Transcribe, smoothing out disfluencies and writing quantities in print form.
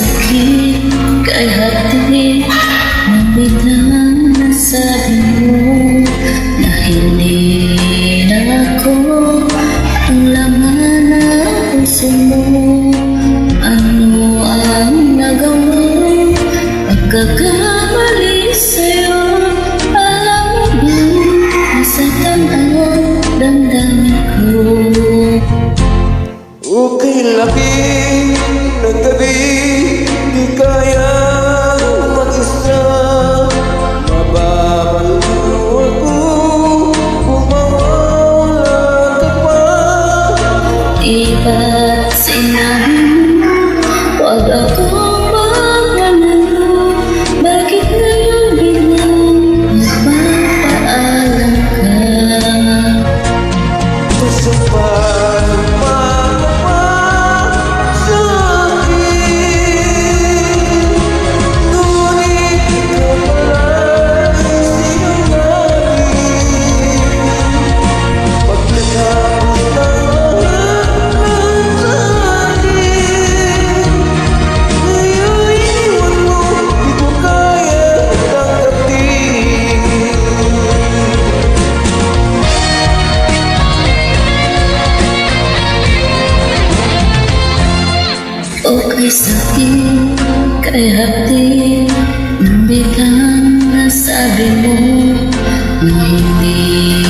sakit kay hati na biglang nasabi mo na hindi na ako ang laman ng puso mo. Ano ang nagawa pagkakamali sa'yo? Alam mo ba nasaktan ang damdamin ko? Okay laki ng gabi, di kaya mag-isa. Mababaliw ako kung mawala ka pa. Di ba't sinabi mo huwag akong magmamalo? Bakit ngayon biglang nagpapaalam ka? Gusto pa Okay sakit kay hati nang biglang nasabi mo na hindi